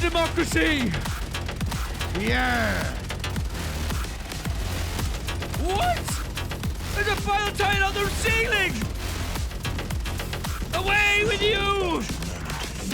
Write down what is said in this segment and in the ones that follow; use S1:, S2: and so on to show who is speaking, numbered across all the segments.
S1: democracy!
S2: Yeah!
S1: What? There's a fire titan on the ceiling! Away with you!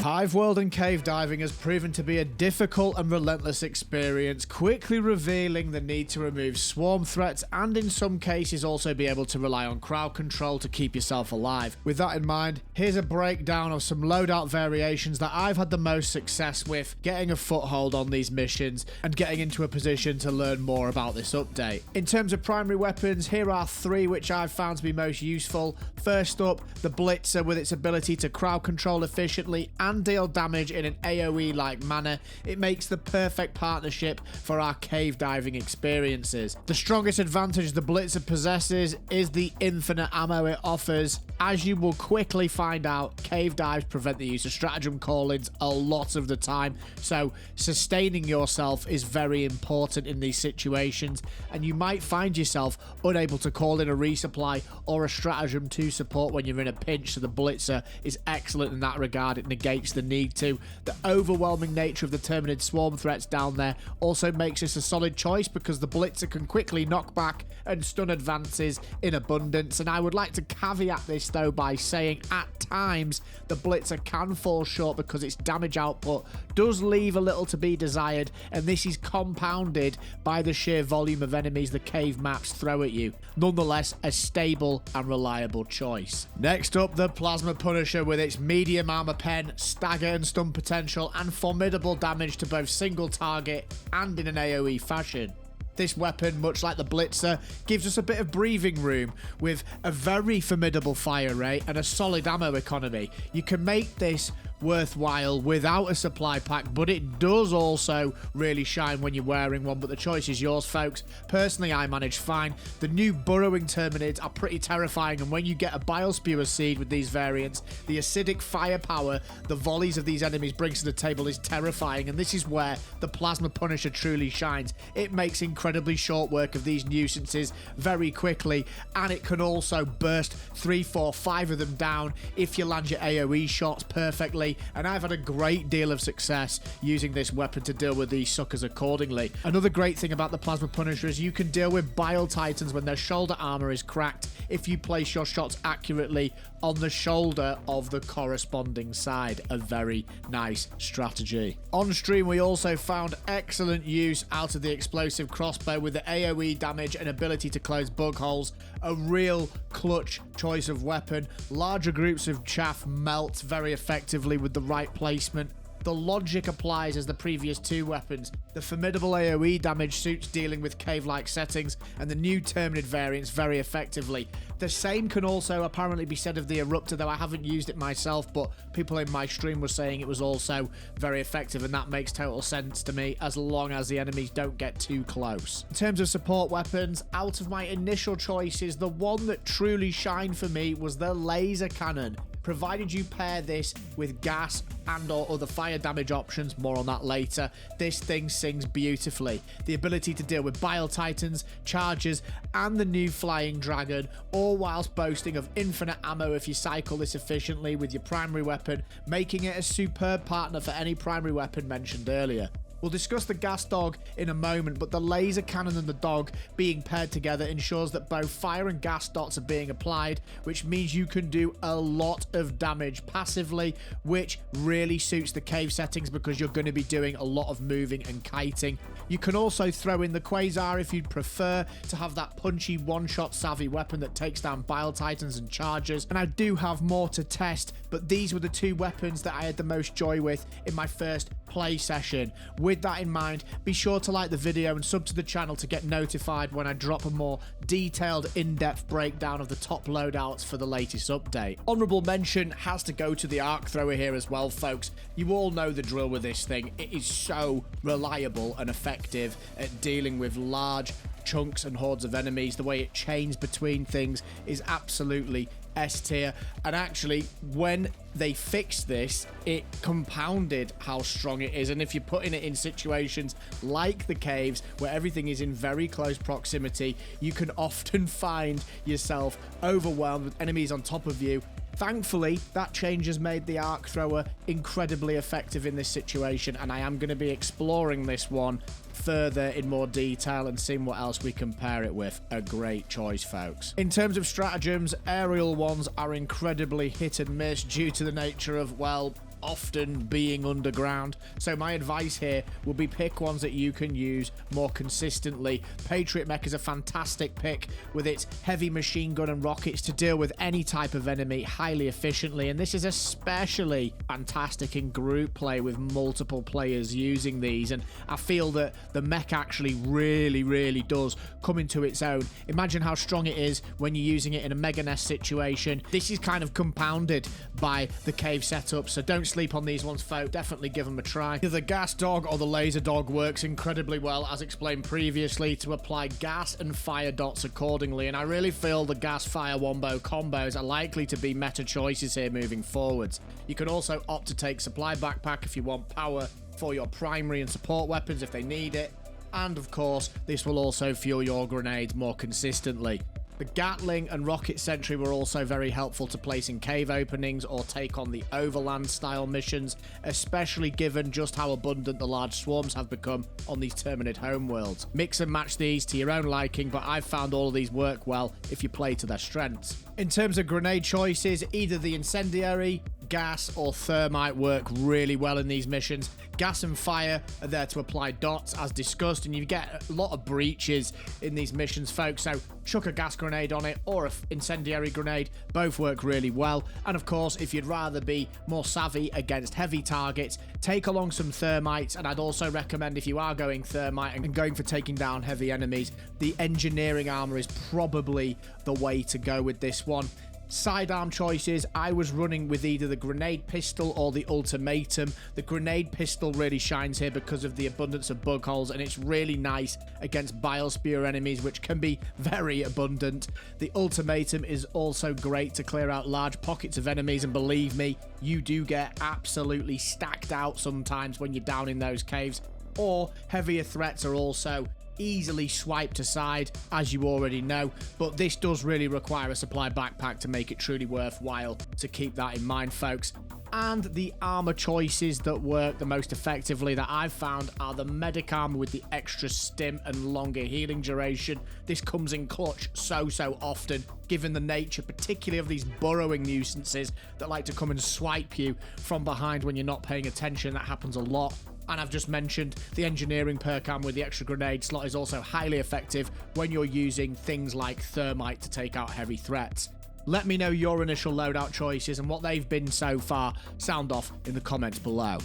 S3: Hiveworld and cave diving has proven to be a difficult and relentless experience, quickly revealing the need to remove swarm threats and in some cases also be able to rely on crowd control to keep yourself alive. With that in mind, here's a breakdown of some loadout variations that I've had the most success with, getting a foothold on these missions and getting into a position to learn more about this update. In terms of primary weapons, here are three which I've found to be most useful. First up, the Blitzer with its ability to crowd control efficiently and deal damage in an AoE-like manner. It makes the perfect partnership for our cave diving experiences. The strongest advantage the Blitzer possesses is the infinite ammo it offers. As you will quickly find out, cave dives prevent the use of stratagem call-ins a lot of the time, so sustaining yourself is very important in these situations, and you might find yourself unable to call in a resupply or a stratagem to support when you're in a pinch, so the Blitzer is excellent in that regard. It negates the need to. The overwhelming nature of the Terminid swarm threats down there also makes this a solid choice because the Blitzer can quickly knock back and stun advances in abundance, and I would like to caveat this though by saying at times the Blitzer can fall short because its damage output does leave a little to be desired, and this is compounded by the sheer volume of enemies the cave maps throw at you. Nonetheless, a stable and reliable choice. Next up, the Plasma Punisher with its medium armor pen, stagger and stun potential, and formidable damage to both single target and in an AoE fashion. This weapon, much like the Blitzer, gives us a bit of breathing room with a very formidable fire rate and a solid ammo economy. You can make this worthwhile without a supply pack, but it does also really shine when you're wearing one, but the choice is yours, folks. Personally, I manage fine. The new burrowing Terminids are pretty terrifying, and when you get a Bile Spewer seed with these variants, the acidic firepower the volleys of these enemies brings to the table is terrifying, and this is where the Plasma Punisher truly shines. It makes incredibly short work of these nuisances very quickly, and it can also burst 3, 4, 5 of them down if you land your AoE shots perfectly, and I've had a great deal of success using this weapon to deal with these suckers accordingly. Another great thing about the Plasma Punisher is you can deal with Bile Titans when their shoulder armor is cracked if you place your shots accurately on the shoulder of the corresponding side. A very nice strategy. On stream, we also found excellent use out of the explosive crossbow with the AoE damage and ability to close bug holes. A real clutch choice of weapon. Larger groups of chaff melt very effectively with the right placement. The logic applies as the previous two weapons. The formidable AoE damage suits dealing with cave-like settings, and the new Terminid variants very effectively. The same can also apparently be said of the Eruptor, though I haven't used it myself, but people in my stream were saying it was also very effective, and that makes total sense to me as long as the enemies don't get too close. In terms of support weapons, out of my initial choices, the one that truly shined for me was the laser cannon. Provided you pair this with gas and or other fire damage options, more on that later, this thing sings beautifully. The ability to deal with Bile Titans, Chargers, and the new Flying Dragon, all whilst boasting of infinite ammo if you cycle this efficiently with your primary weapon, making it a superb partner for any primary weapon mentioned earlier. We'll discuss the gas dog in a moment, but the laser cannon and the dog being paired together ensures that both fire and gas dots are being applied, which means you can do a lot of damage passively, which really suits the cave settings because you're going to be doing a lot of moving and kiting. You can also throw in the Quasar if you'd prefer to have that punchy one-shot savvy weapon that takes down Bile Titans and Chargers, and I do have more to test, but these were the two weapons that I had the most joy with in my first play session. With that in mind, be sure to like the video and sub to the channel to get notified when I drop a more detailed, in-depth breakdown of the top loadouts for the latest update. Honorable mention has to go to the arc thrower here as well, folks. You all know the drill with this thing. It is so reliable and effective at dealing with large chunks and hordes of enemies. The way it chains between things is absolutely S tier, and actually when they fixed this, it compounded how strong it is. And if you're putting it in situations like the caves where everything is in very close proximity, you can often find yourself overwhelmed with enemies on top of you Thankfully, that change has made the arc thrower incredibly effective in this situation, and I am going to be exploring this one further in more detail and seeing what else we can pair it with. A great choice, folks. In terms of stratagems, aerial ones are incredibly hit and miss due to the nature of, well, often being underground. So my advice here will be pick ones that you can use more consistently. Patriot Mech is a fantastic pick with its heavy machine gun and rockets to deal with any type of enemy highly efficiently, and this is especially fantastic in group play with multiple players using these, and I feel that the mech actually really does come into its own. Imagine how strong it is when you're using it in a mega nest situation. This is kind of compounded by the cave setup, so don't sleep on these ones, folk. Definitely give them a try. Either the gas dog or the laser dog works incredibly well, as explained previously, to apply gas and fire dots accordingly, and I really feel the gas fire wombo combos are likely to be meta choices here moving forwards. You can also opt to take supply backpack if you want power for your primary and support weapons if they need it, and of course this will also fuel your grenades more consistently. The Gatling and Rocket Sentry were also very helpful to place in cave openings or take on the overland style missions, especially given just how abundant the large swarms have become on these Terminid homeworlds. Mix and match these to your own liking, but I've found all of these work well if you play to their strengths. In terms of grenade choices, either the incendiary, gas or thermite work really well in these missions. Gas and fire are there to apply dots as discussed, and you get a lot of breaches in these missions, folks, so chuck a gas grenade on it or an incendiary grenade. Both work really well, and of course if you'd rather be more savvy against heavy targets, take along some thermites, and I'd also recommend, if you are going thermite and going for taking down heavy enemies, the engineering armor is probably the way to go with this one. Sidearm choices, I was running with either the grenade pistol or the ultimatum. The grenade pistol really shines here because of the abundance of bug holes, and it's really nice against biosphere enemies, which can be very abundant. The ultimatum is also great to clear out large pockets of enemies, and believe me, you do get absolutely stacked out sometimes when you're down in those caves. Or heavier threats are also easily swiped aside, as you already know, but this does really require a supply backpack to make it truly worthwhile, to keep that in mind, folks. And the armor choices that work the most effectively that I've found are the medic armor with the extra stim and longer healing duration. This comes in clutch so often, given the nature particularly of these burrowing nuisances that like to come and swipe you from behind when you're not paying attention. That happens a lot. And I've just mentioned the engineering perk armor with the extra grenade slot is also highly effective when you're using things like thermite to take out heavy threats. Let me know your initial loadout choices and what they've been so far. Sound off in the comments below.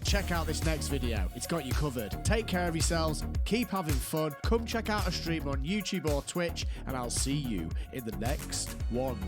S3: Check out this next video, it's got you covered. Take care of yourselves, keep having fun, come check out a stream on YouTube or Twitch, and I'll see you in the next one.